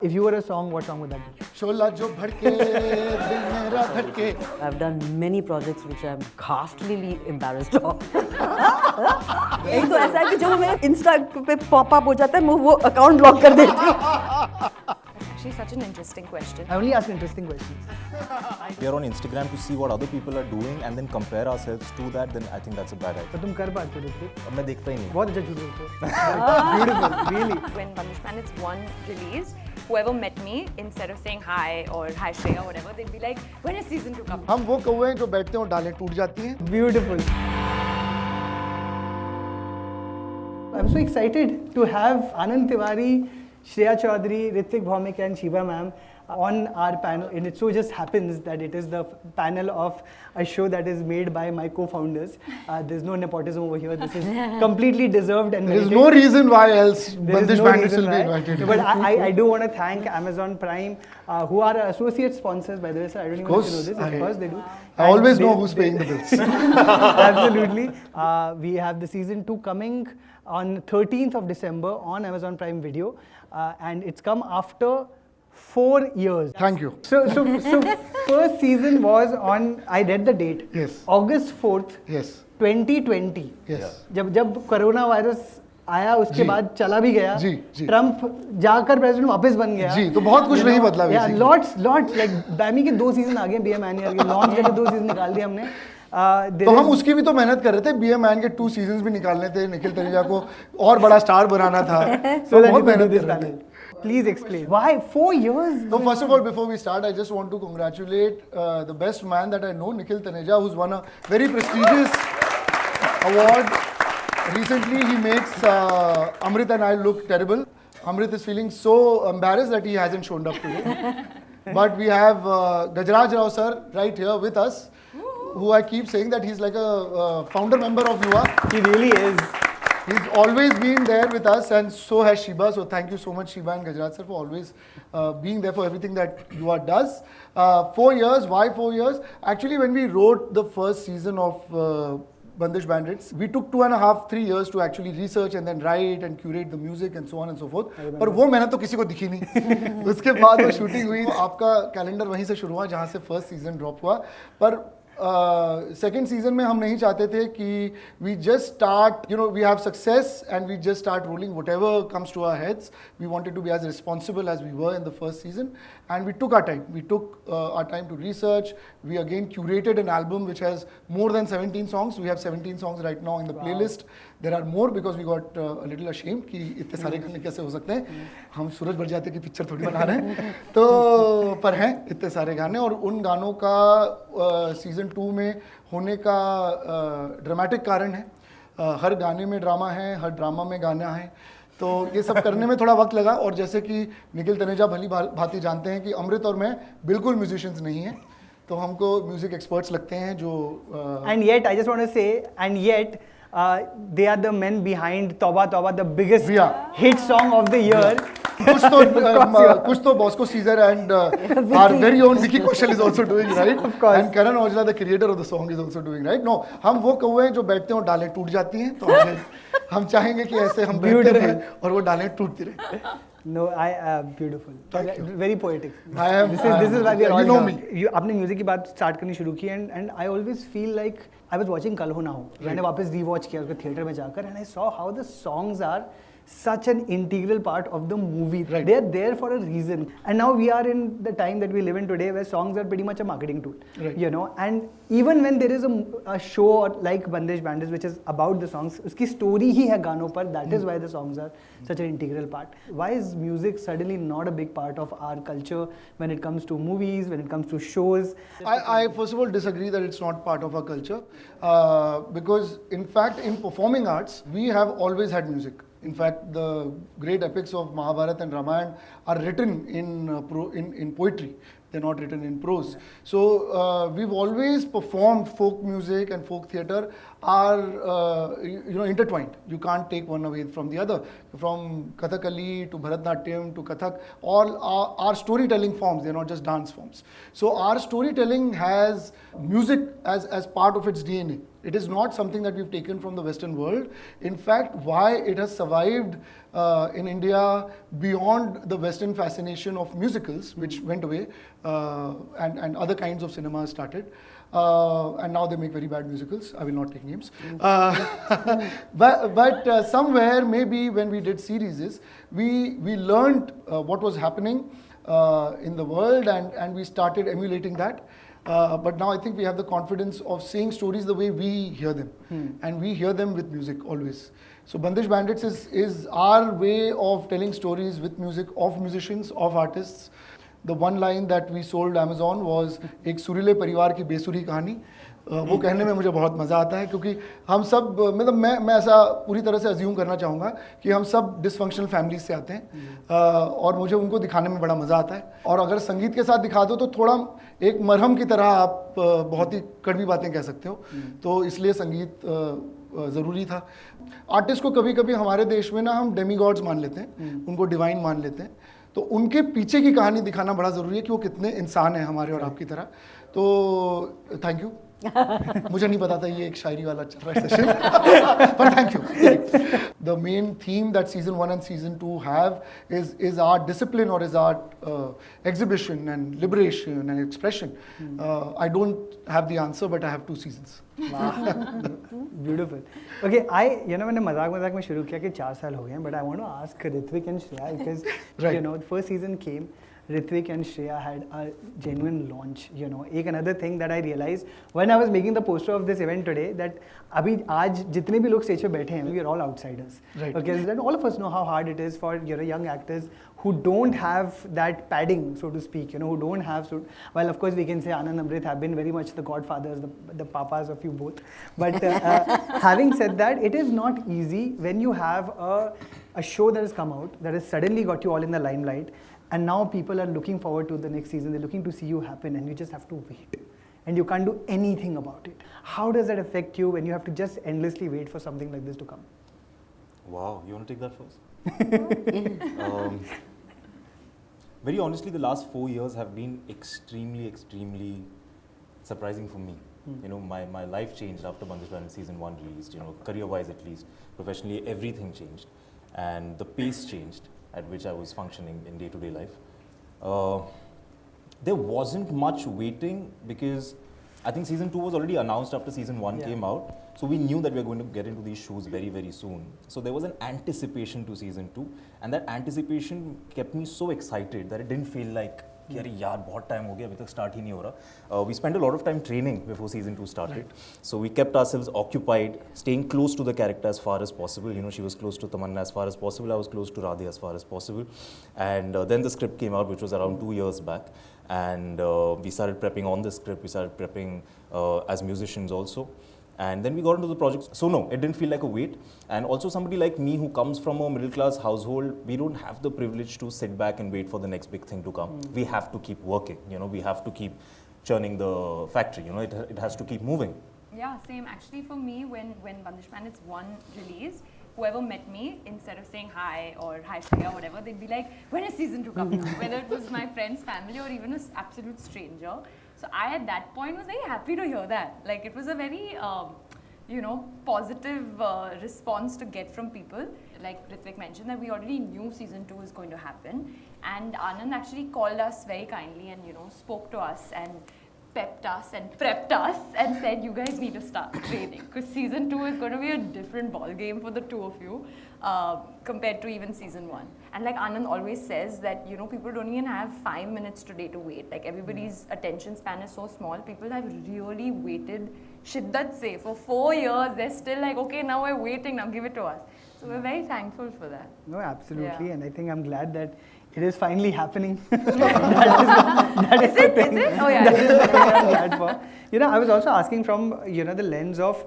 If you were a song, what song would that be? Shola jo bhadke, dil mera dhadke. I've done many projects which I'm ghastly embarrassed of. एक तो ऐसा है कि जब मेरे Insta पे pop up हो जाता है मैं वो अकाउंट ब्लॉक कर देती हूँ. Actually, such an interesting question. I only ask interesting questions. We are on Instagram to see what other people are doing and then compare ourselves to that, then I think that's a bad idea. तो तुम कर पाते हो ऋत्विक? अब मैं देखता ही नहीं. बहुत अच्छा झूठ बोलते हो. Beautiful, really. When Bandish Bandits 1 released, whoever met me, instead of saying hi or hi Shreya or whatever, they'd be like, when is season 2 coming? हम वो कौवे हैं जो बैठते हैं और डालें टूट जाती हैं. Beautiful. I'm so excited to have Anand Tiwari, Shreya Chaudhary, Ritwik Bhowmik and Sheeba ma'am on our panel, and it so just happens that it is the panel of a show that is made by my co-founders. There's no nepotism over here. This is completely deserved and There is merited. no reason why else There is Bandish no Bandits reason will be why. invited. But I do want to thank Amazon Prime, who are our associate sponsors, by the way, sir. I don't even know if you know this. Of course they do. I And always they- know who's paying the bills. Absolutely. We have the season 2 coming on 13th of December on Amazon Prime Video, and it's come after 4 years. Thank you. So first season was on, I read the date. Yes. August 4th, Yes. 2020. Yes. जब corona virus आया उसके जी। बाद चला भी गया. जी, जी। Trump जाकर president वापस बन गया. जी, तो बहुत कुछ नहीं बदला Yeah, basically. lots like BAMI के 2 सीजन आ गए. BAMI के लॉन्च करके 2 सीजन निकाल दिए हमने. तो हम उसकी भी तो मेहनत कर रहे थे. BAMI के 2 सीजन्स भी निकालने थे. निखिल तनेजा को और बड़ा स्टार बनाना था. So तो that बहुत you can do मेहनत this कर रहे panel. थे. Please explain. Why 4 years? So first of all, before we start, I just want to congratulate the best man that I know, Nikhil Taneja, who's won a very prestigious award. Recently, he makes Amrit and I look terrible. Amrit is feeling so embarrassed that he hasn't shown up today. But we have Gajraj Rao sir right here with us, who I keep saying that he's like a founder member of Yuvaa. He really is. He's always been there with us, and so has Sheeba. So thank you so much, Sheeba and Gajraj sir, for always being there for everything that Yuvaa does. 4 years. Why 4 years? Actually, when we wrote the first season of Bandish Bandits, we took 2.5, 3 years to actually research and then write and curate the music and so on and so forth. पर वो मेहनत तो किसी को दिखी नहीं. उसके बाद वो शूटिंग हुई. आपका कैलेंडर वहीं से शुरू हुआ जहाँ से फर्स्ट सीजन ड्रॉप हुआ. पर सेकेंड सीजन में हम नहीं चाहते थे कि we just start, we have success and we just start rolling whatever comes to our heads. We wanted to be as responsible as we were in the first season, and we took our time. We took our time to research. We again curated an album which has more than 17 songs. We have 17 songs right now in the playlist. There are more because we got a little ashamed कि इतने सारे गाने कैसे हो सकते हैं. हम सूरज बढ़ जाते की पिक्चर थोड़ी बना रहे हैं. तो पर हैं इतने सारे गाने, और उन गानों का सीजन 2 में होने का ड्रामेटिक कारण है. हर गाने में ड्रामा है, हर ड्रामा में गाना है. तो ये सब करने में थोड़ा वक्त लगा. और जैसे कि निखिल तनेजा भली भांति जानते हैं कि अमृत और मैं बिल्कुल म्यूजिशियंस नहीं हैं. तो हमको म्यूजिक एक्सपर्ट्स लगते हैं जो And yet, I just want to say, and yet, they are the men behind Tauba Tauba, the biggest Yeah. hit song of the year. कुछ तो Bosco Caesar and our very own Vicky Kaushal is also doing, right? Of course. And Karan Aujla, the creator of the song, is also doing, right? No, हम वो कौवे हैं जो बैठते हैं और डालें टूट जाती हैं. तो हम चाहेंगे कि ऐसे हम बैठते रहें और वो डालें टूटती रहें. No, beautiful. Thank you. Very poetic. This is why we are all you know here. me. आपने म्यूजिक की बात स्टार्ट करनी शुरू की, and I always feel like I was watching Kal Ho Na Ho. मैंने वापस रीवॉच किया उसको थिएटर में जाकर, and I saw how the songs are such an integral part of the movie. Right. They are there for a reason. And now we are in the time that we live in today where songs are pretty much a marketing tool. Right. And even when there is a show like Bandish Bandits which is about the songs, उसकी story ही है गानों पर. That is why the songs are such an integral part. Why is music suddenly not a big part of our culture when it comes to movies, when it comes to shows? I first of all disagree that it's not part of our culture, because in fact in performing arts we have always had music. In fact, the great epics of Mahabharata and Ramayana are written in poetry. They're not written in prose. So we've always performed folk music, and folk theatre are intertwined. You can't take one away from the other. From Kathakali to Bharatnatyam to Kathak, all are storytelling forms. They're not just dance forms. So our storytelling has music as part of its DNA. It is not something that we've taken from the Western world. In fact, why it has survived in India beyond the Western fascination of musicals, which went away, and other kinds of cinema started. And now they make very bad musicals. I will not take names. But somewhere, maybe when we did series, we learned what was happening in the world, and we started emulating that. But now I think we have the confidence of saying stories the way we hear them. And we hear them with music always. So Bandish Bandits is our way of telling stories with music, of musicians, of artists. The one line that we sold Amazon was एक सुरीले परिवार की बेसुरी कहानी. वो कहने में मुझे बहुत मज़ा आता है क्योंकि हम सब मतलब मैं ऐसा पूरी तरह से अज्यूम करना चाहूँगा कि हम सब डिसफंक्शनल फैमिलीज से आते हैं और मुझे उनको दिखाने में बड़ा मज़ा आता है. और अगर संगीत के साथ दिखा दो तो थोड़ा एक मरहम की तरह आप बहुत ही कड़वी बातें कह सकते हो. तो इसलिए संगीत ज़रूरी था. आर्टिस्ट को कभी कभी हमारे देश में ना हम डेमीगॉड्स मान लेते हैं, उनको डिवाइन मान लेते हैं. तो उनके पीछे की कहानी दिखाना बड़ा ज़रूरी है कि वो कितने इंसान हैं हमारे और आपकी तरह. तो थैंक यू. मुझे नहीं पता था ये एक शायरी वाला चल रहा है session, but thank you. The main theme that season 1 and season 2 have is our discipline, or is our exhibition and liberation and expression. I don't have the answer, but I have 2 seasons. Wow. Beautiful. Okay, मैंने मजाक में शुरू किया कि 4 साल हो गए हैं, but I want to ask Ritwik and Shreya because the first season came. Ritwik and Shreya had a genuine launch, एक another thing that I realized when I was making the poster of this event today, that अभी आज जितने भी लोग stage पे बैठे हैं, we are all outsiders. Right. Okay, that all of us know how hard it is for young actors who don't have that padding, so to speak, who don't have, well, of course we can say Anand and Amrit have been very much the godfathers, the papas of you both. But having said that, it is not easy when you have a show that has come out, that has suddenly got you all in the limelight. And now people are looking forward to the next season. They're looking to see you happen, and you just have to wait. And you can't do anything about it. How does that affect you when you have to just endlessly wait for something like this to come? Wow, you want to take that first? Very honestly, the last 4 years have been extremely, extremely surprising for me. My life changed after Bandish Bandits season 1 released. Career-wise at least, professionally, everything changed, and the pace changed at which I was functioning in day-to-day life. There wasn't much waiting because I think season 2 was already announced after season 1 came out. So we knew that we were going to get into these shoes very, very soon. So there was an anticipation to season 2, and that anticipation kept me so excited that it didn't feel like कि अरे यार बहुत time हो गया अभी तक start ही नहीं हो रहा. We spent a lot of time training before season 2 started. Right. So we kept ourselves occupied, staying close to the character as far as possible. She was close to Tamanna as far as possible. I was close to Radhe as far as possible. And then the script came out, which was around 2 years back. And we started prepping on the script. We started prepping as musicians also. And then we got into the project. So no, it didn't feel like a wait. And also somebody like me who comes from a middle class household, we don't have the privilege to sit back and wait for the next big thing to come. We have to keep working, we have to keep churning the factory, it has to keep moving. Yeah, same. Actually for me, when Bandish Bandits 1 released, whoever met me, instead of saying hi or hi Shreya or whatever, they'd be like, when is season 2 coming? Whether it was my friend's family or even an absolute stranger. So I, at that point, was very happy to hear that. Like, it was a very, positive response to get from people. Like Ritwik mentioned, that we already knew season 2 was going to happen. And Anand actually called us very kindly and, spoke to us and pepped us and prepped us and said, you guys need to start training. Because season 2 is going to be a different ball game for the two of you compared to even season 1. And like Anand always says that, people don't even have 5 minutes today to wait. Like everybody's attention span is so small. People have really waited, shiddat se, for 4 years. They're still like, okay, now we're waiting, now give it to us. So we're very thankful for that. No, absolutely. Yeah. And I think I'm glad that it is finally happening. Is it? Oh yeah. That is the thing I'm glad for. I was also asking from, the lens of,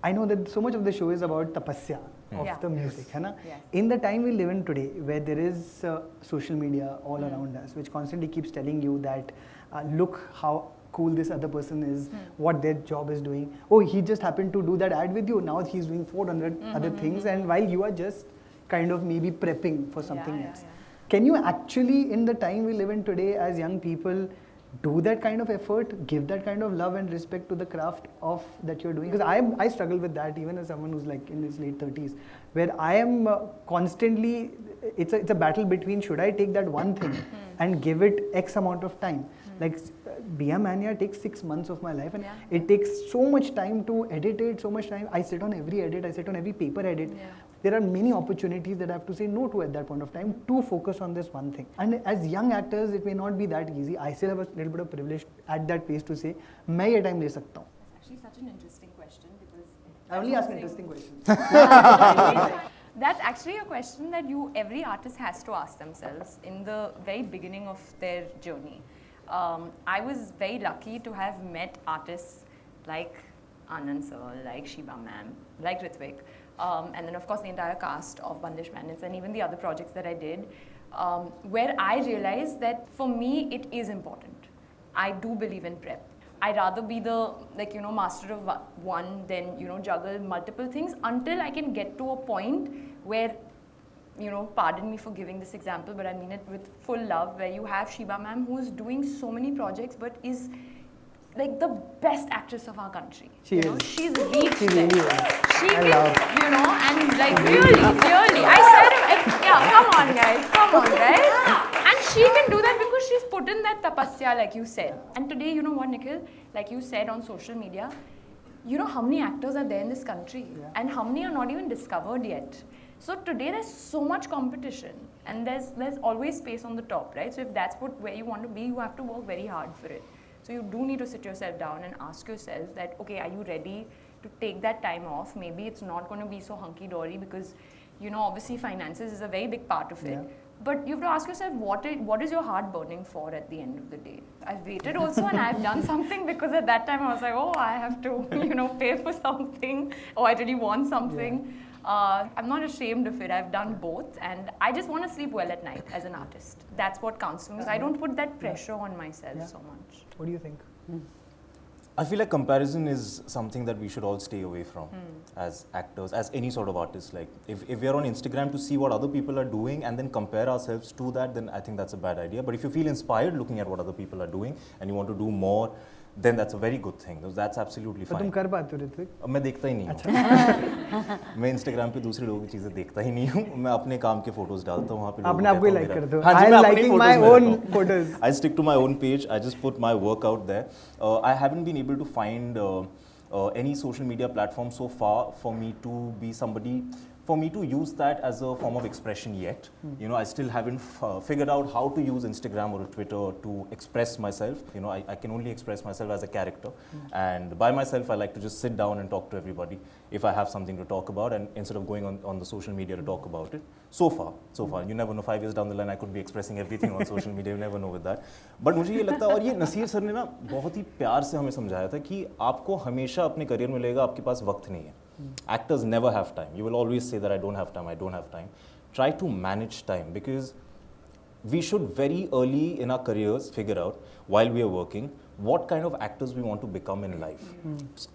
I know that so much of the show is about tapasya of the music. Yes. In the time we live in today, where there is social media all around us, which constantly keeps telling you that, look how cool this other person is, what their job is doing. Oh, he just happened to do that ad with you. Now he's doing 400 other things. And while you are just kind of maybe prepping for something else. Yeah. Can you actually, in the time we live in today as young people, do that kind of effort, give that kind of love and respect to the craft of that you're doing? Because I struggle with that even as someone who's like in his late 30s, where I am constantly, it's a battle between should I take that one thing and give it X amount of time. Like Be a Mania takes 6 months of my life, and it takes so much time to edit it, so much time. I sit on every edit, I sit on every paper edit. There are many opportunities that I have to say no to at that point of time to focus on this one thing. And as young actors, it may not be that easy. I still have a little bit of privilege at that pace to say, मैं ये time ले सकता हूँ. That's actually such an interesting question because I only ask interesting questions. that's actually a question that every artist has to ask themselves in the very beginning of their journey. I was very lucky to have met artists like Anand sir, like Sheeba ma'am, like Ritwik, and then of course the entire cast of Bandish Bandits and even the other projects that I did, where I realized that for me it is important. I do believe in prep. I'd rather be the master of one than juggle multiple things until I can get to a point where, pardon me for giving this example, but I mean it with full love, where you have Sheeba ma'am who's doing so many projects but is like the best actress of our country. She is. She's reached She there. really is. She can, and like really, I said, yeah, come on guys, and she can do that because she's put in that tapasya, like you said. And today, you know what, Nikhil, like you said on social media, you know how many actors are there in this country and how many are not even discovered yet. So today there's so much competition and there's always space on the top, right? So if that's where you want to be, you have to work very hard for it. So you do need to sit yourself down and ask yourself that, okay, are you ready to take that time off? Maybe it's not going to be so hunky-dory because, obviously finances is a very big part of it. But you have to ask yourself, what is your heart burning for at the end of the day? I've waited also and I've done something because at that time I was like, oh, I have to, pay for something, or I really want something. I'm not ashamed of it. I've done both and I just want to sleep well at night as an artist. That's what counts for me. So I don't put that pressure on myself so much. What do you think? I feel like comparison is something that we should all stay away from as actors, as any sort of artist. Like if we are on Instagram to see what other people are doing and then compare ourselves to that, then I think that's a bad idea. But if you feel inspired looking at what other people are doing and you want to do more, then that's a very good thing. That's absolutely fine. तुम कर पाते हो ऋत्विक? मैं देखता ही नहीं हूँ. मैं Instagram पे दूसरे लोगों की चीजें देखता ही नहीं हूँ. मैं अपने काम के फोटोज डालता हूँ वहाँ पे. अपने आप को लाइक करते हो? हाँ जी, मैं अपनी liking my own photos. I stick to my own page. I just put my work out there. I haven't been able to find any social media platform so far for me to be somebody, for me to use that as a form of expression yet. I still haven't figured out how to use Instagram or Twitter to express myself. I can only express myself as a character. And by myself, I like to just sit down and talk to everybody if I have something to talk about, and instead of going on the social media to talk about it. So far. You never know, 5 years down the line, I could be expressing everything on social media. You never know with that. But मुझे ये लगता है, और ये Naseer sir ने ना बहुत ही प्यार से हमें समझाया था कि आपको हमेशा अपने करियर में लगेगा आपके पास वक्त नहीं है. Actors never have time. You will always say that I don't have time. Try to manage time, because we should very early in our careers figure out, while we are working, what kind of actors we want to become in life.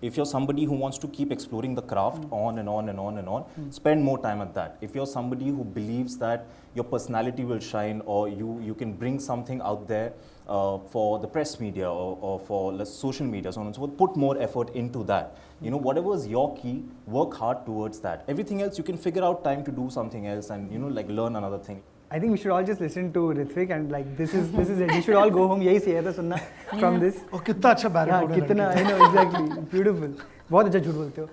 If you're somebody who wants to keep exploring the craft on and on, spend more time at that. If you're somebody who believes that your personality will shine, or you can bring something out there for the press media or for social media, so on and so forth, put more effort into that. Whatever is your key, work hard towards that. Everything else, you can figure out time to do something else and learn another thing. I think we should all just listen to Ritwik and this is it. We should all go home. यही चाहिए था सुनना from this. Oh, कितना अच्छा baritone है. कितना, I know, exactly. Beautiful. बहुत अच्छा झूठ बोलते हो.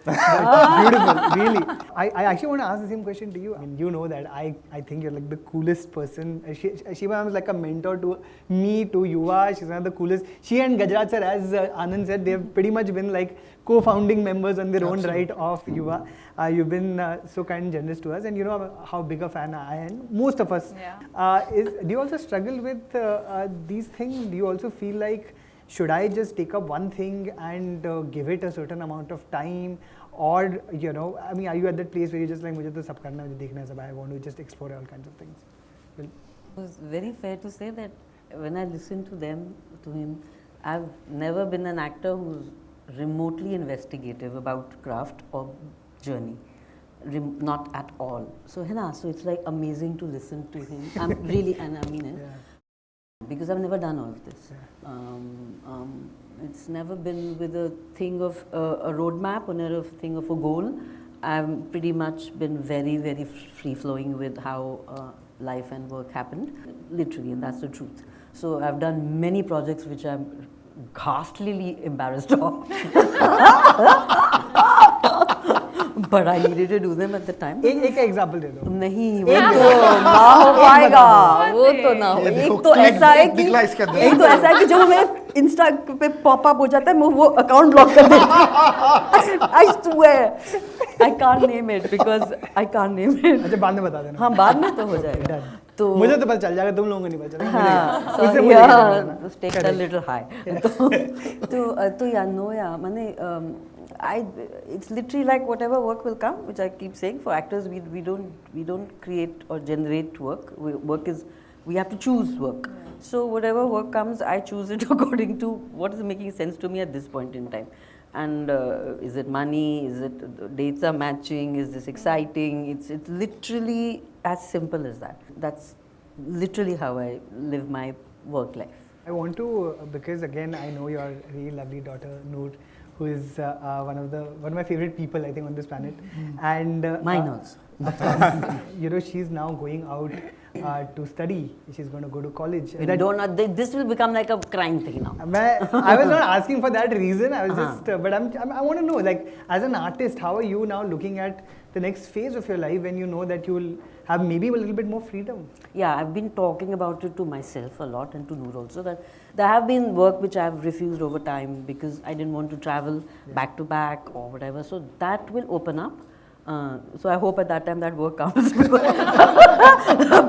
Beautiful, really. I actually want to ask the same question to you. I mean, you know that I think you're like the coolest person. Sheeba is like a mentor to me, to Yuvaa. She's one of the coolest. She and Gajraj sir, as Anand said, they've pretty much been like co-founding members on their own right of Yuvaa. You've been so kind and generous to us, and you know how big a fan I am. Most of us. Do you also struggle with these things? Do you also feel like, should I just take up one thing and give it a certain amount of time? Or, are you at that place where you're just like, मुझे तो सब करना है, मुझे देखना है सब, I want to just explore all kinds of things? Well, it was very fair to say that when I listen to him, I've never been an actor who's remotely investigative about craft or journey. Not at all. So it's like amazing to listen to him. I'm really, and I mean it. Because because I've never done all of this. It's never been with a thing of a roadmap or never a thing of a goal. I've pretty much been very, very free-flowing with how life and work happened, literally, and that's the truth. So I've done many projects which I'm ghastly embarrassed of. But I needed to do them at the time. एक example दे दो. नहीं, वो तो ना हो पाएगा, वो तो ना हो. एक तो ऐसा है कि जब मेरे इंस्टा पे पॉपअप हो जाता है, मैं वो अकाउंट ब्लॉक कर देती हूँ. I swear, I can't name it because I can't name it. अच्छा बाद में बता देना. हाँ बाद में तो हो जाएगा. तो मुझे तो पता चल जाएगा, तुम लोगों को नहीं पता चलेगा. हाँ, उससे मुझे yeah, take it a little high. तो yeah, no, yeah, मैंने it's literally like whatever work will come, which I keep saying. For actors, we don't create or generate work. We have to choose work. So whatever work comes, I choose it according to what is making sense to me at this point in time. And is it money? Is it dates are matching? Is this exciting? It's literally as simple as that. That's literally how I live my work life. I want to, because again, I know your really lovely daughter, Noor, who is one of my favorite people, I think, on this planet. And mine also. You know, she's now going out to study. She's going to go to college. This will become like a crime thing now. I was not asking for that reason. I was just, but I want to know, like, as an artist, how are you now looking at the next phase of your life when you know that you will have maybe a little bit more freedom? Yeah, I've been talking about it to myself a lot and to Noor also, that there have been work which I've refused over time because I didn't want to travel back to back or whatever. So that will open up. So I hope at that time that work comes.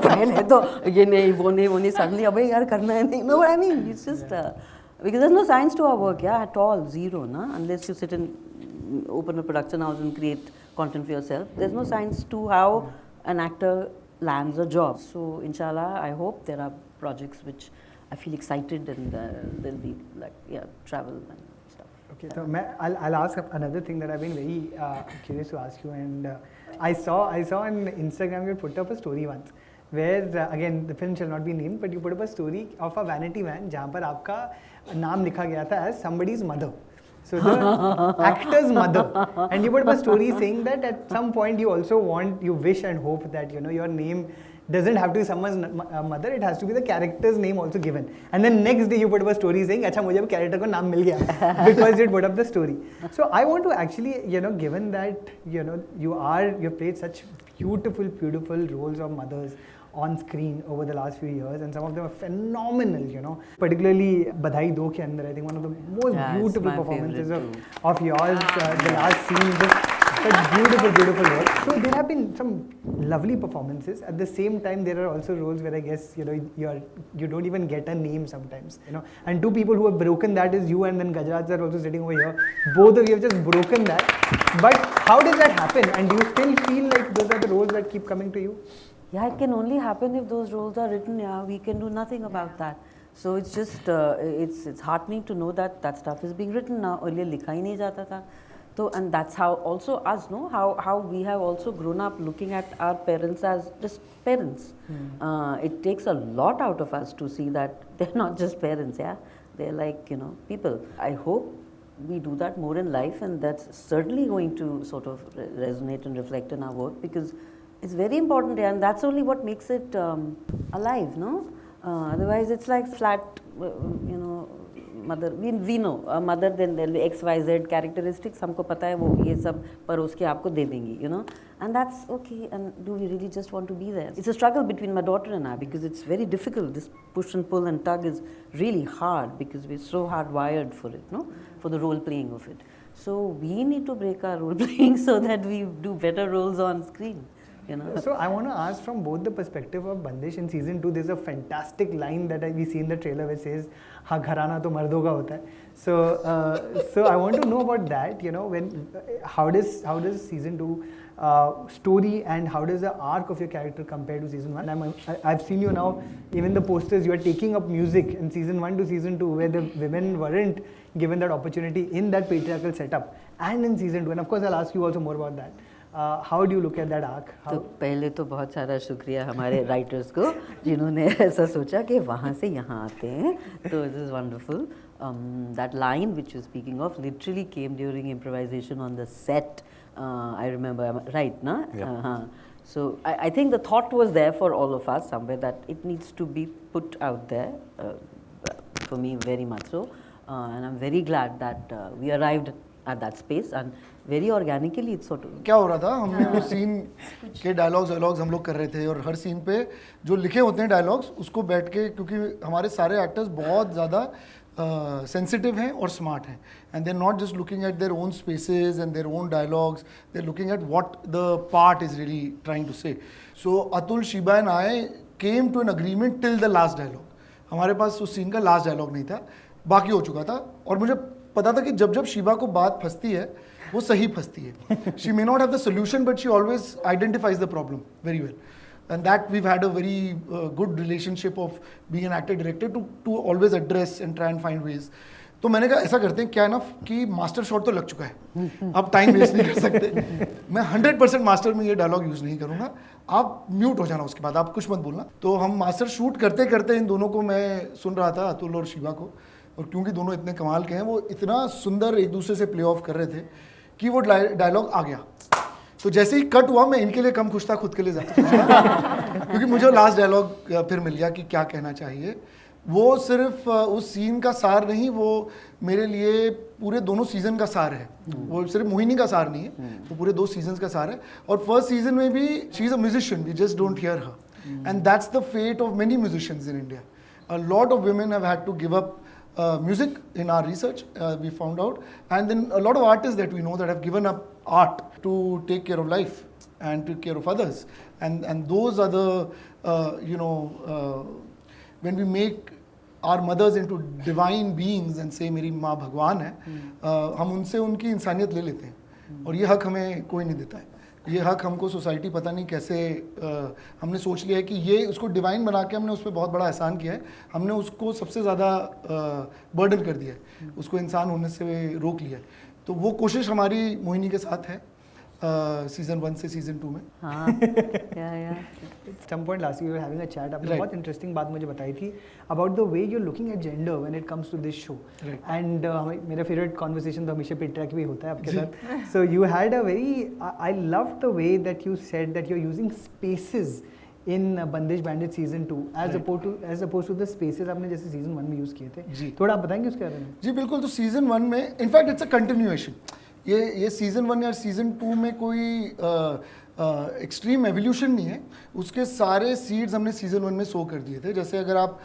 पहले तो ये नहीं वो नहीं suddenly अबे यार करना है नहीं. No, what I mean, it's just because there's no science to our work, yeah, at all, zero, na? Unless you sit and open a production house and create content for yourself. There's no science to how an actor lands a job. So inshallah, I hope there are projects which I feel excited and there'll be like travel and stuff. Okay, so I'll ask another thing that I've been very curious to ask you, and I saw on Instagram you put up a story once where again the film shall not be named, but you put up a story of a vanity van जहाँ पर आपका नाम लिखा गया था as somebody's mother. So the actor's mother, and you put up a story saying that at some point you also wish and hope that your name doesn't have to be someone's mother, it has to be the character's name also given. And then next day you put up a story saying, "Acha, mujhe ab character ko naam mil gaya," because you put up the story. So I want to actually, given that you've played such beautiful roles of mothers on screen over the last few years, and some of them are phenomenal, particularly Badhai Do ke andar, I think one of the most beautiful performances of yours, the last scene, just such beautiful work. So there have been some lovely performances. At the same time, there are also roles where I guess, you don't even get a name sometimes, and two people who have broken that is you and then Gajraj sir also sitting over here. Both of you have just broken that. But how does that happen? And do you still feel like those are the roles that keep coming to you? Yeah, it can only happen if those roles are written. Yeah, we can do nothing about that. So it's just it's heartening to know that that stuff is being written now. Earlier likha hi nahi jata tha. So, and that's how also us know how we have also grown up looking at our parents as just parents. It takes a lot out of us to see that they're not just parents. Yeah, they're like people. I hope we do that more in life, and that's certainly going to sort of resonate and reflect in our work, because it's very important, and that's only what makes it alive, no? Otherwise, it's like flat, mother. We know a mother, then there'll be X, Y, Z characteristics. हमको पता है वो ये सब परोस के आपको दे देंगी, and that's okay. And do we really just want to be there? It's a struggle between my daughter and I, because it's very difficult. This push and pull and tug is really hard because we're so hardwired for it, for the role playing of it. So we need to break our role playing so that we do better roles on screen. So I want to ask from both the perspective of Bandish. In season 2, there's a fantastic line that we see in the trailer which says, "Ha gharana to mardon ka hota hai." So I want to know about that. How does season 2 story and how does the arc of your character compare to season 1? I've seen you now, even the posters, you are taking up music in season 1 to season 2, where the women weren't given that opportunity in that patriarchal setup, and in season 2. And of course, I'll ask you also more about that. How do you look at that arc? तो पहले तो बहुत सारा शुक्रिया हमारे writers को जिन्होंने ऐसा सोचा कि वहाँ से यहाँ आते हैं. तो it is wonderful. That line which you're speaking of literally came during improvisation on the set. I remember, right, na? Yeah. So I think the thought was there for all of us somewhere that it needs to be put out there, for me very much so, and I'm very glad that we arrived at that space and very organically it's sort of. क्या हो रहा था, हमने वो scene के dialogues हम लोग कर रहे थे और हर सीन पे जो लिखे होते हैं डायलॉग्स उसको बैठ के, क्योंकि हमारे सारे एक्टर्स बहुत ज़्यादा sensitive हैं और smart हैं, and they're not just looking at their own spaces and their own dialogues, they're looking at what the part is really trying to say. So Atul, Sheeba and I came to an agreement till the last dialogue. हमारे पास उस scene का last dialogue नहीं था, बाकी हो चुका था और मुझे पता था कि जब जब शीबा को बात फंसती है वो सही फंसती है. She may not have the solution but she always identifies the problem very well. And that we've had a very good relationship of being an actor director to always address and try and find ways. तो मैंने कहा ऐसा करते हैं क्या ना कि master shot तो लग चुका है, अब टाइम वेस्ट नहीं कर सकते. मैं 100% मास्टर में ये डायलॉग यूज़ नहीं करूँगा, आप म्यूट हो जाना उसके बाद, आप कुछ मत बोलना. तो हम मास्टर शूट करते करते इन दोनों को मैं सुन रहा था, अतुल और शिवा को, और क्योंकि दोनों इतने कमाल के हैं वो इतना सुंदर एक दूसरे से प्ले ऑफ कर रहे थे कि वो डायलॉग आ गया. तो जैसे ही कट हुआ मैं इनके लिए कम खुश था, खुद के लिए ज़्यादा खुश था क्योंकि मुझे लास्ट डायलॉग फिर मिल गया कि क्या कहना चाहिए. वो सिर्फ उस सीन का सार नहीं, वो मेरे लिए पूरे दोनों सीज़न का सार है. वो सिर्फ मोहिनी का सार नहीं है, वो पूरे 2 सीजन्स का सार है. और फर्स्ट सीजन में भी she is a musician, we just don't hear her, and that's the fate of many musicians in India. A lot of women have had to give up music in our research, we found out, and then a lot of artists that we know that have given up art to take care of life and take care of others, and those are the when we make our mothers into divine beings and say मेरी माँ भगवान है, हम उनसे उनकी इंसानियत ले लेते हैं और ये हक हमें कोई नहीं देता है. ये हक हमको सोसाइटी पता नहीं कैसे हमने सोच लिया है कि ये उसको डिवाइन बना के हमने उस पर बहुत बड़ा एहसान किया है. हमने उसको सबसे ज़्यादा बर्डन कर दिया है, उसको इंसान होने से रोक लिया है. तो वो कोशिश हमारी मोहिनी के साथ है सीजन 1 से सीजन 2 में. हाँ, Some point last year we were having a chat. आपने Right. बहुत interesting बात मुझे बताई थी about the way you're looking at gender when it comes to this show. Right. And मेरा favorite conversation तो हमेशा patriarchy भी होता है आपके साथ. So you had a very, I loved the way that you said that you're using spaces in Bandish Bandits season 2 as opposed to the spaces आपने जैसे season 1 में use किए थे. जी. थोड़ा आप बताएंगे उसके बारे में? जी बिल्कुल. तो सीजन 1 में इनफैक्ट इट्स अ कंटिन्यूएशन. ये सीजन 1 या सीजन 2 में कोई एक्सट्रीम एवोल्यूशन नहीं है, उसके सारे सीड्स हमने सीजन 1 में सो कर दिए थे. जैसे अगर आप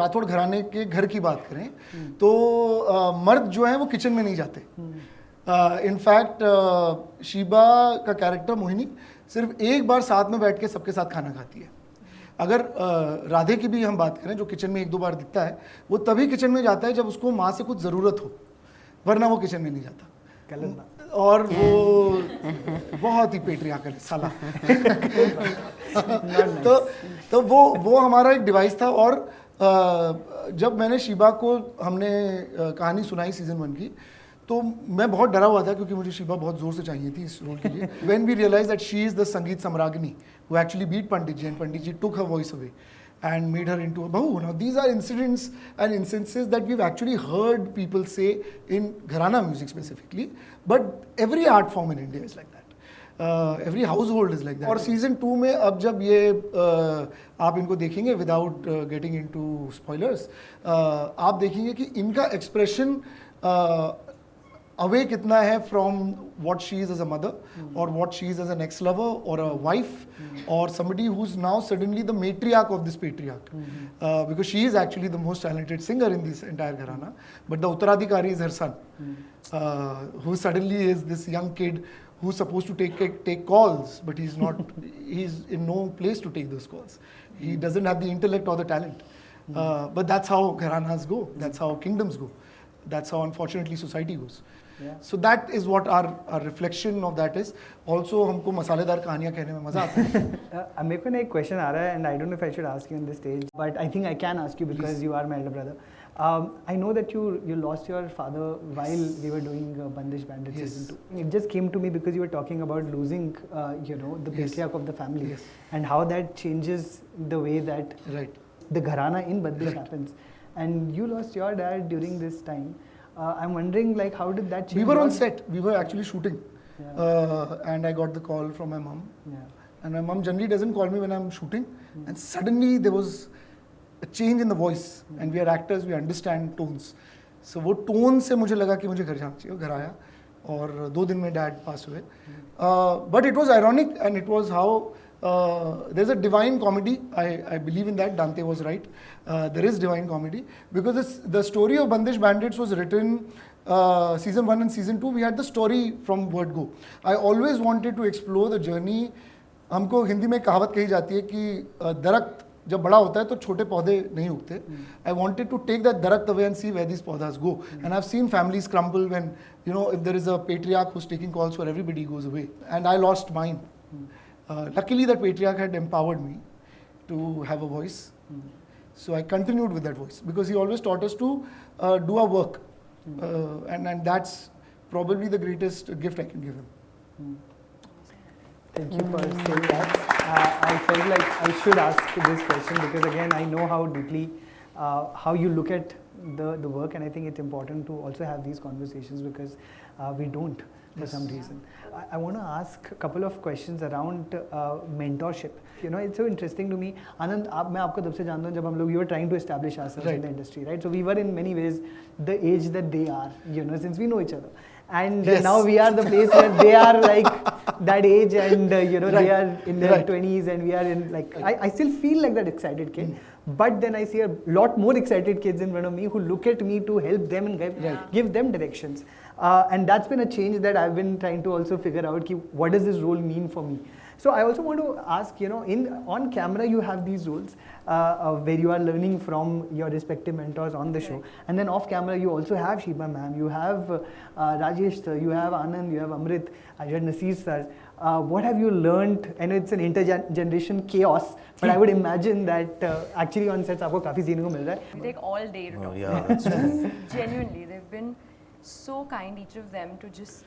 राठौड़ घराने के घर की बात करें तो मर्द जो है वो किचन में नहीं जाते. इनफैक्ट शीबा का कैरेक्टर मोहिनी सिर्फ एक बार साथ में बैठ के सबके साथ खाना खाती है. अगर राधे की भी हम बात करें जो किचन में 1-2 बार दिखता है, वो तभी किचन में जाता है जब उसको माँ से कुछ ज़रूरत हो, वरना वो किचन में नहीं जाता. और वो बहुत ही पेट्रियार्कल है साला. तो वो हमारा एक डिवाइस था. और जब मैंने शीबा को हमने कहानी सुनाई सीजन 1 की तो मैं बहुत डरा हुआ था क्योंकि मुझे शीबा बहुत जोर से चाहिए थी इस रोल के लिए. When we realise that she is the sangeet samragyi who actually beat Pandit ji, and Pandit ji took her voice away and made her into a bahu. Now these are incidents and instances that we've actually heard people say in Gharana music specifically, but every art form in India is like that. Every household is like that. और season 2 में अब जब ये आप इनको देखेंगे without getting into spoilers, आप देखेंगे कि इनका expression अवे कितना है from what she is as a mother और what she is as an ex lover और अ वाइफ और somebody who is now suddenly the matriarch of this patriarch, because she is actually the most talented singer in this entire gharana, but the uttaradhikari is her son who suddenly is this young kid who is supposed to take calls, but he's in no place to take those calls. He doesn't have the intellect or the talent. But that's how gharanas go. That's how kingdoms go. That's how unfortunately society goes. Yeah. So that is what our reflection of that is. Also हमको मसालेदार कहानियाँ कहने में मज़ा आता है. मेरे को ना एक क्वेश्चन आ रहा है and I don't know if I should ask you on this stage, but I think I can ask you because you are my elder brother. I know that you lost your father while we were doing Bandish Bandits season 2. It just came to me because you were talking about losing, the patriarch of the family and how that changes the way that the gharana in Bandish happens. And you lost your dad during this time. I'm wondering, like, how did that change? We were on set. We were actually shooting. Yeah. And I got the call from my mom. Yeah. And my mom generally doesn't call me when I'm shooting. And suddenly there was a change in the voice. And we are actors, we understand tones. So वो tone से मुझे लगा कि मुझे घर जाना चाहिए. घर आया और 2 दिन में dad passed away. But it was ironic, and it was how there's a divine comedy. I believe in that. Dante was right. There is divine comedy because the story of Bandish Bandits was written season 1 and season 2. We had the story from word go. I always wanted to explore the journey. हमको हिंदी में कहावत कही जाती है कि दरख्त जब बड़ा होता है तो छोटे पौधे नहीं उगते. I wanted to take that दरख्त away and see where these पौधे go. And I've seen families crumble when, if there is a patriarch who's taking calls for everybody goes away. And I lost mine. Luckily, that patriarch had empowered me to have a voice. So I continued with that voice because he always taught us to do our work. And that's probably the greatest gift I can give him. Thank you for saying that. I felt like I should ask this question because again, I know how deeply, how you look at the work, and I think it's important to also have these conversations because we don't for some reason. I want to ask a couple of questions around mentorship. It's so interesting to me. Anand, मैं आपको तब से जानता हूँ जब हम लोग we were trying to establish ourselves in the industry, right? So we were in many ways the age that they are, since we know each other. And now we are the place where they are like that age, and they are in their 20s, and we are in like I still feel like that excited kid. But then I see a lot more excited kids in front of me who look at me to help them and give them directions. And that's been a change that I've been trying to also figure out, what does this role mean for me? So I also want to ask, on camera you have these roles where you are learning from your respective mentors on the show. And then off camera you also have Sheeba ma'am, you have Rajesh sir, you have Anand, you have Amrit, you have Nasir sir. What have you learned? I know it's an intergeneration chaos, but I would imagine that actually on sets आपको काफी सीखने को मिल रहा है. We take all day to talk. Yeah, that's true. Genuinely, they've been so kind, each of them, to just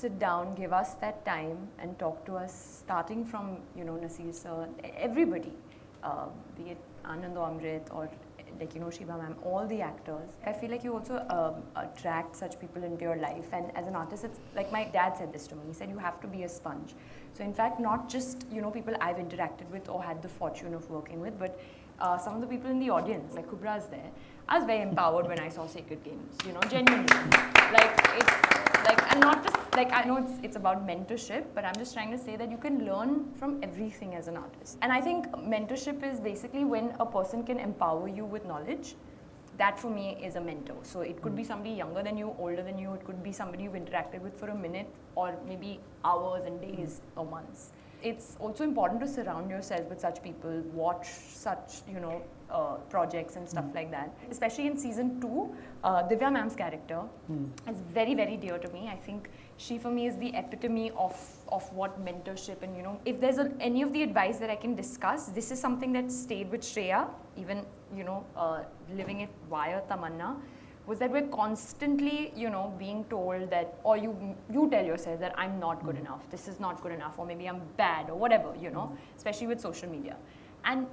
sit down, give us that time and talk to us, starting from, Nasir sir, everybody, be it Anand or Amrit or Sheeba ma'am, all the actors. I feel like you also attract such people into your life, and as an artist, it's like my dad said this to me. He said you have to be a sponge. So in fact, not just, people I've interacted with or had the fortune of working with, but some of the people in the audience, like Kubra's there. I was very empowered when I saw Sacred Games, genuinely. I'm not just, I know it's about mentorship, but I'm just trying to say that you can learn from everything as an artist. And I think mentorship is basically when a person can empower you with knowledge. That for me is a mentor. So it could be somebody younger than you, older than you, it could be somebody you've interacted with for a minute or maybe hours and days or months. It's also important to surround yourself with such people, watch such, projects and stuff like that. Especially in season 2, Divya ma'am's character is very, very dear to me. I think she for me is the epitome of what mentorship, and if there's any of the advice that I can discuss, this is something that stayed with Shreya, even, living it via Tamanna, was that we're constantly, being told that, or you tell yourself that I'm not good enough, this is not good enough, or maybe I'm bad, or whatever, especially with social media. And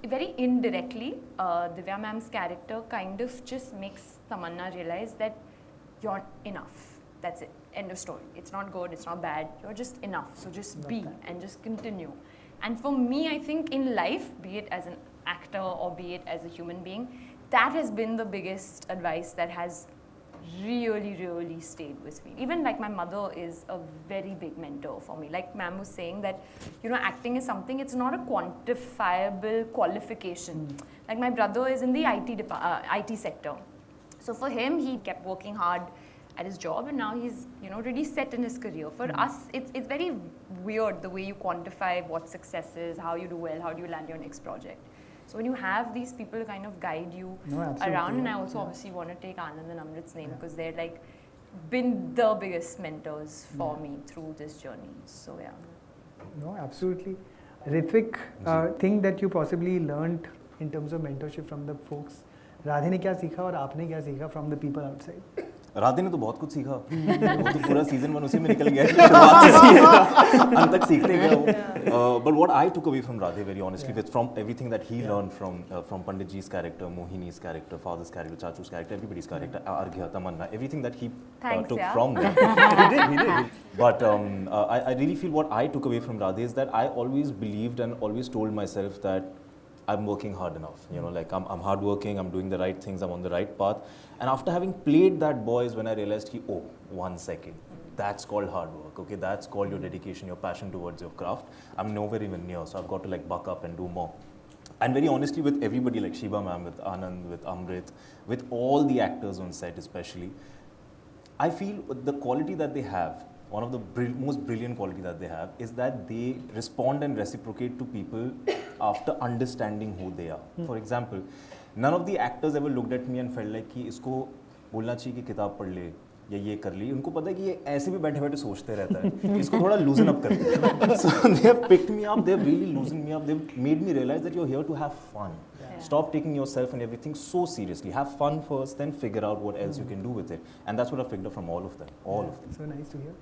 very indirectly, Divya ma'am's character kind of just makes Tamanna realize that you're enough. That's it. End of story. It's not good, it's not bad, you're just enough. So just be and just continue. And for me, I think in life, be it as an actor or be it as a human being, that has been the biggest advice that has really, really stayed with me. Even like my mother is a very big mentor for me. Like ma'am was saying that, acting is something, it's not a quantifiable qualification. Like my brother is in the IT sector. So for him, he kept working hard at his job, and now he's, really set in his career. For us, it's very weird the way you quantify what success is, how you do well, how do you land your next project. So when you have these people to kind of guide you around, and I also obviously want to take Anand and Amrit's name because they're like been the biggest mentors for me through this journey. So yeah. No, absolutely. Ritwik, thing that you possibly learned in terms of mentorship from the folks Radhe ने क्या सीखा और आपने क्या सीखा from the people outside? Radhe ने तो बहुत कुछ सीखा। वो तो पूरा सीजन 1 उसी में निकल गया, शुरुआत से सीखा, अंत तक सीखते गया वो। But what I took away from Radhe, very honestly, with from everything that he learned from Pandit Ji's character, Mohini's character, father's character, Chachu's character, everybody's character, Arghya, Tamanna, everything that he took from them. He did. But I really feel what I took away from Radhe is that I always believed and always told myself that I'm working hard enough, you know, like I'm hardworking, I'm doing the right things, I'm on the right path. And after having played that boy is when I realized, 1 second, that's called hard work, okay? That's called your dedication, your passion towards your craft. I'm nowhere even near, so I've got to like buck up and do more. And very honestly, with everybody like Sheeba ma'am, with Anand, with Amrit, with all the actors on set especially, I feel the quality that they have, one of the most brilliant quality that they have is that they respond and reciprocate to people after understanding who they are. For example, none of the actors ever looked at me and felt like कि इसको बोलना चाहिए कि किताब पढ़ ले या ये कर ली। उनको पता है कि ये ऐसे भी बैठे बैठे सोचते रहता है, इसको थोड़ा loosen up कर दे। So they have picked me up, they have really loosened me up, they have made me realize that you're here to have fun. Stop taking yourself and everything so seriously. Have fun first, then figure out what else you can do with it. And that's what I've picked up from all of them. All of them. So nice to hear.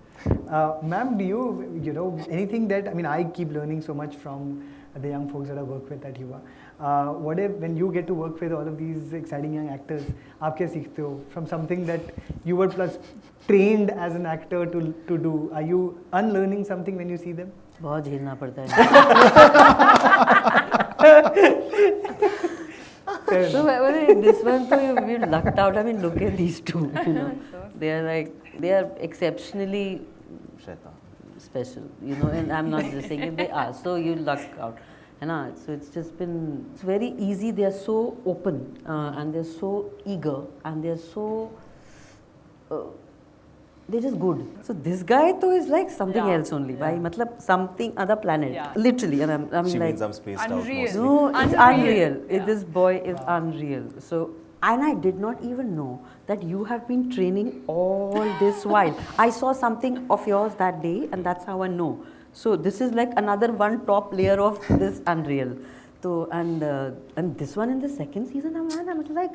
Ma'am, do you know, anything that, I mean, I keep learning so much from the young folks that I work with at Yuvaa. What if, when you get to work with all of these exciting young actors, आप क्या सीखते हो from something that you were plus trained as an actor to do? Are you unlearning something when you see them? बहुत झेलना पड़ता है। So this one, we lucked out. I mean, look at these two. You know, they are exceptionally special. You know, and I'm not just saying it. They are. So you lucked out. So it's just been, it's very easy. They are so open and they're so eager and they're so. They're just good. So this guy though is like something else only. By matlab something other planet. Literally, and I mean She like means I'm spaced unreal. out. no, it's unreal. This boy is unreal. So, and I did not even know that you have been training all this while. I saw something of yours that day, and that's how I know. So this is like another one top layer of this unreal. So and this one in the second season, I'm like.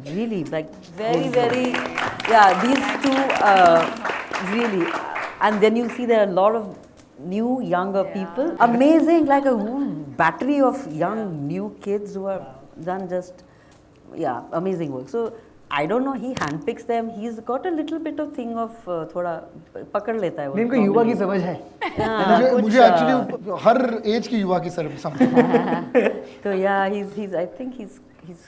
Really, like very, these two really, and then you see there are a lot of new, younger people. Amazing, like a battery of young, new kids who have done just, amazing work. So I don't know, he handpicks them. He's got a little bit of thing of थोड़ा पकड़ लेता है वो. इनको युवा की समझ है. मुझे actually हर age की युवा की समझ. So he's I think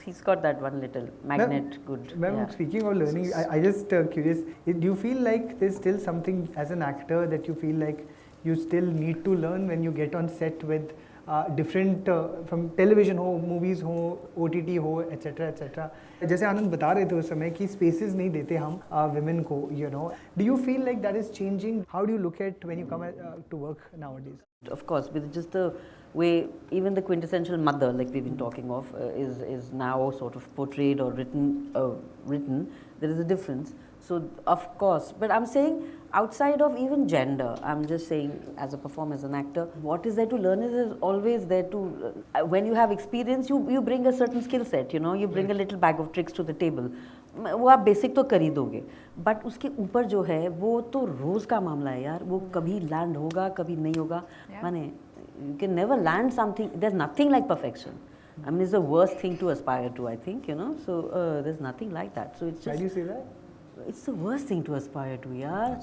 he's got that one little magnet. Good. Ma'am, speaking of learning, I just curious. Do you feel like there's still something as an actor that you feel like you still need to learn when you get on set with different from television हो, movies हो, OTT हो, etc. जैसे आनंद बता रहे थे उस समय कि spaces नहीं देते हम women को, you know. Do you feel like that is changing? How do you look at when you come to work nowadays? Of course, with just the way even the quintessential mother, like we've been talking of, is now sort of portrayed or written. There is a difference. So of course, but I'm saying outside of even gender, I'm just saying as a performer, as an actor, what is there to learn is always there to. When you have experience, you bring a certain skill set. You know, you bring a little bag of tricks to the table. वो आप basic तो कर ही दोगे, but उसके ऊपर जो है वो तो रोज का मामला है यार. वो कभी लैंड होगा, कभी नहीं होगा. माने you can never land something. There's nothing like perfection. I mean, it's the worst thing to aspire to, I think, you know. So there's nothing like that. So it's just. Why do you say that? It's the worst thing to aspire to, yaar.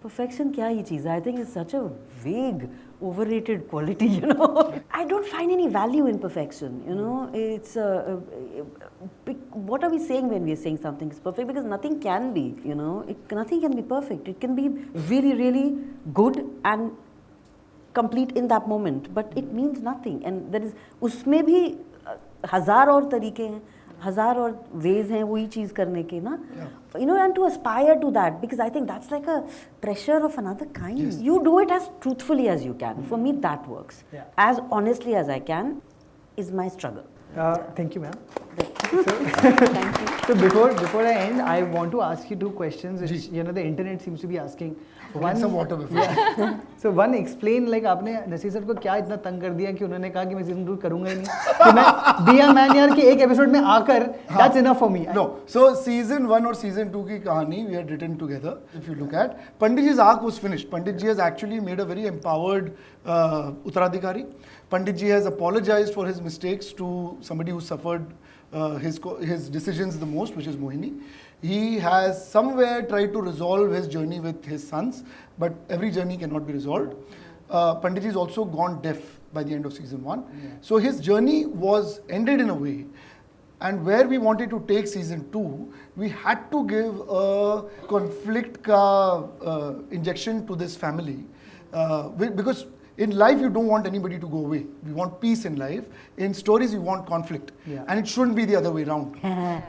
Perfection क्या ही चीज़ है? I think it's such a vague, overrated quality, you know. I don't find any value in perfection, you know. It's what are we saying when we are saying something is perfect? Because nothing can be, you know. Nothing can be perfect. It can be really, really good and complete in that moment, but it means nothing. And there is उसमें भी हजार और तरीके हैं, हजार और ways हैं वही चीज़ करने के ना. You know, and to aspire to that, because I think that's like a pressure of another kind. Yes. You do it as truthfully as you can. For me, that works. As honestly as I can is my struggle. Thank you, ma'am. Thank you. So before I end, I want to ask you two questions which the internet seems to be asking. One, some water before. Yeah. So one, explain like आपने Naseer sir को क्या इतना तंग कर दिया कि उन्होंने कहा कि मैं सीजन 2 करूँगा ही नहीं कि मैं be a man यार कि एक एपिसोड में आकर that's enough for me. No, so season 1 or season 2 की कहानी we had written together. If you look at Pandit ji's arc was finished. Pandit ji has actually made a very empowered Uttaradhikari. Pandit ji has apologized for his mistakes to somebody who suffered his decisions the most, which is Mohini. He has somewhere tried to resolve his journey with his sons, but every journey cannot be resolved. Pandit ji is also gone deaf by the end of season 1. Yeah. So his journey was ended in a way. And where we wanted to take season 2, we had to give a conflict injection to this family. Because in life, you don't want anybody to go away. We want peace in life. In stories, you want conflict. Yeah. And it shouldn't be the other way around.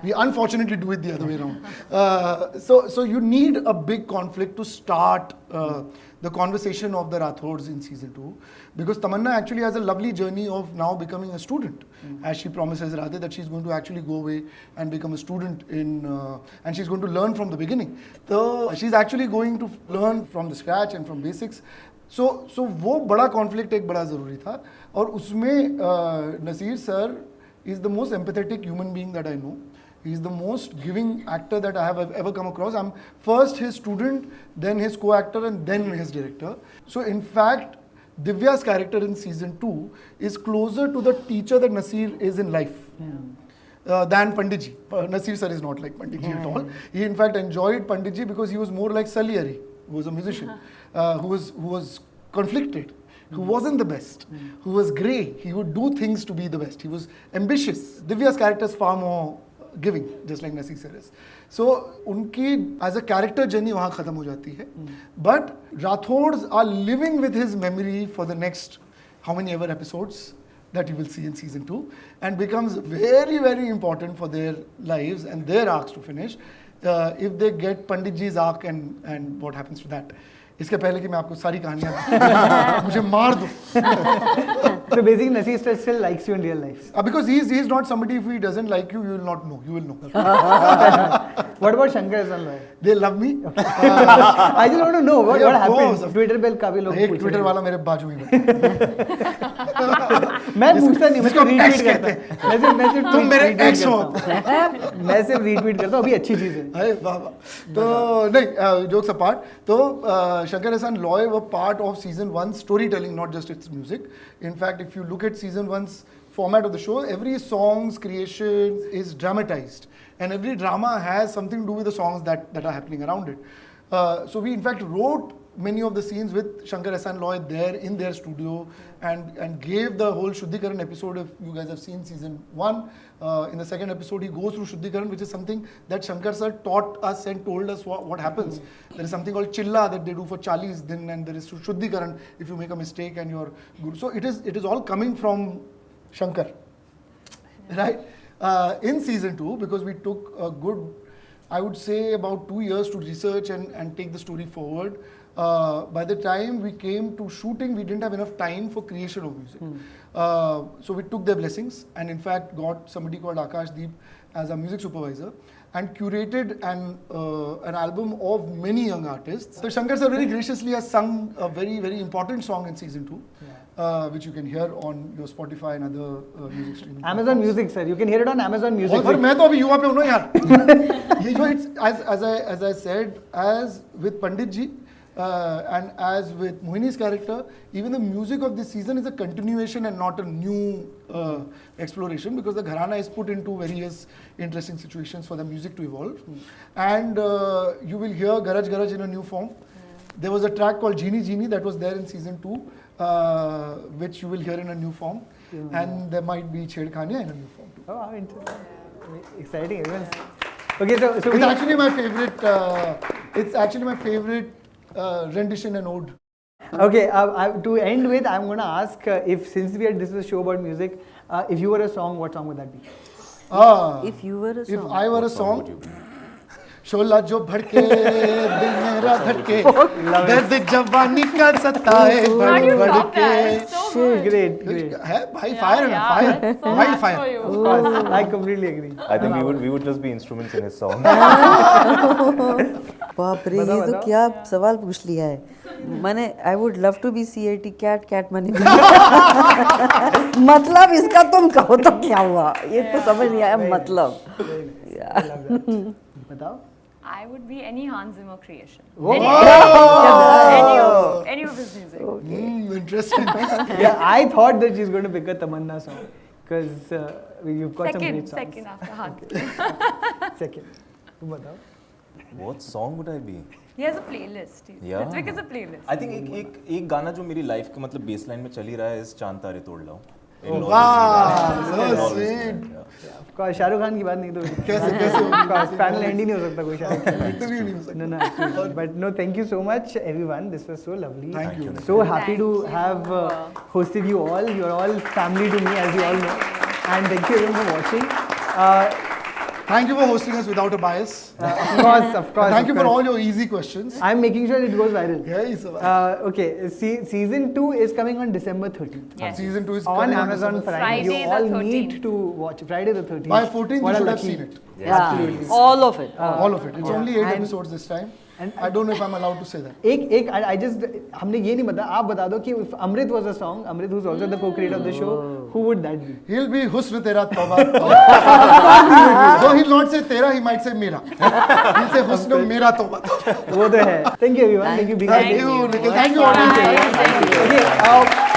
We unfortunately do it the other way around. So you need a big conflict to start the conversation of the Rathods in season 2. Because Tamanna actually has a lovely journey of now becoming a student. As she promises Radhe that she's going to actually go away and become a student and she's going to learn from the beginning. So she's actually going to learn from the scratch and from basics. So वो बड़ा conflict एक बड़ा ज़रूरी था और उसमें Naseer sir is the most empathetic human being that I know. He is the most giving actor that I have ever come across. I'm first his student, then his co-actor, and then his director. So in fact, Divya's character in season 2 is closer to the teacher that Nasir is in life. Than Panditji. Nasir sir is not like Panditji at all. He in fact enjoyed Panditji because he was more like Salieri, who was a musician, who was conflicted, who wasn't the best, who was grey. He would do things to be the best. He was ambitious. Divya's character is far more giving, just like Nasir sir is. So unki as a character journey wahan khatam ho jati hai. But Rathods are living with his memory for the next how many ever episodes that you will see in season 2 and becomes very, very important for their lives and their arcs to finish if they get Pandit ji's arc and what happens to that. इसके पहले कि मैं आपको सारी कहानियां मुझे मार दो. So basically Nasir still likes you in real life. Because he's not somebody, if he doesn't like you, you will not know. You will know. What about Shankar Hassan? They love me. I just want to know what happened. Twitter पे काफी लोग एक Twitter वाला मेरे बाजू में मैं पूछता नहीं, मैं सिर्फ रीट्वीट करता हूँ. मैं सिर्फ तुम मेरे एक्स हो. मैं सिर्फ रीट्वीट करता हूँ. अभी अच्छी चीज है. अरे बाबा. तो नहीं, jokes apart, तो Shankar Hassan Loy were part of season 1 storytelling, not just its music. In fact, if you look at season 1's format of the show, every song's creation is dramatized. And every drama has something to do with the songs that are happening around it. So we in fact wrote many of the scenes with Shankar Hassan Loy there in their studio and gave the whole Shuddhikaran episode. If you guys have seen season 1, in the second episode he goes through Shuddhikaran, which is something that Shankar sir taught us and told us what happens. There is something called Chilla that they do for Chalis, then and there is Shuddhikaran if you make a mistake and you're good. So it is all coming from Shankar, right? In season 2, because we took a good, I would say about 2 years to research and take the story forward. By the time we came to shooting, we didn't have enough time for creation of music. So we took their blessings and in fact got somebody called Akash Deep as our music supervisor and curated an album of many young artists. So Shankar sir very graciously has sung a very, very important song in season 2. Which you can hear on your Spotify and other music streaming. Amazon Music, sir. You can hear it on Amazon Music. और मैं तो अभी युवा पे हूँ ना यार. ये जो as I said, as with Pandit ji and as with Mohini's character, even the music of this season is a continuation and not a new exploration because the gharana is put into various interesting situations for the music to evolve. And you will hear Garaj Garaj in a new form. There was a track called Genie Genie that was there in season 2. Which you will hear in a new form, and there might be Chedkhaniya in a new form too. Oh, how interesting! Exciting, everyone's. Okay, so it's actually my favorite. It's actually my favorite rendition and ode. Okay, to end with, I'm going to ask if since this is a show about music, if you were a song, what song would that be? If you were a song. If I were a song. शोला जो भड़के दिल मेरा धड़के दर्द जवानी का सताए बढ़ बढ़ के shit. Great, great. है भाई fire है ना fire. that's so Wild much fire. for you. Of course, I completely agree. I think we would just be instruments in his song. बाप रे, ये बताओ, तो बताओ। क्या सवाल पूछ लिया है मैंने. I would love to be CAT cat cat money. मतलब इसका तुम कहो तो क्या हुआ, ये तो समझ नहीं आया मतलब. I love that. बताओ. I would be any Hans Zimmer creation. Whoa. Any of his music. Interesting. Yeah, I thought that she's going to pick a Tamanna song because you've got some great songs. Second after Hans. Second. तुम बताओ. What song would I be? He has a playlist. Yeah. Ritwik is a playlist. I think एक गाना जो मेरी life के मतलब baseline में चल ही रहा है, इस चांद तारे तोड़ लाओ. Wow, so sweet. Of course, Shahrukh Khan की बात नहीं तो कैसे of course, panel and he नहीं हो सकता कोई शाहरुख खान. Interview नहीं हो सकता. No, absolutely. But no, thank you so much, everyone. This was so lovely. Thank you. So happy Thank to you. have hosted you all. You're all family to me, as you all know. And thank you everyone for watching. Thank you for hosting us without a bias. Of course. And thank you of for course. all your easy questions. I'm making sure it goes viral. Yeah, it's Okay, season 2 is coming on December 13th. Yes. Season 2 is On coming Amazon December. Prime. Friday You the all 13th. need to watch Friday the 13th. By 14th What you are should the have key? seen it. Absolutely. All of it. All of it. It's only 8 And- episodes this time. and- I don't know if I'm allowed to say that. एक I just हमने ये नहीं बताया, आप बता दो कि if Amrit was a song, Amrit who's also the co-creator of the show, who would that be? He'll be Husn Tera Tauba. Though he'll not say Tera, he might say Mera. He'll say Husn Mera Tauba. वो तो है. Thank you everyone. Thank you being Thank here. you, Nikhil. Thank you, audience. Bye. Okay,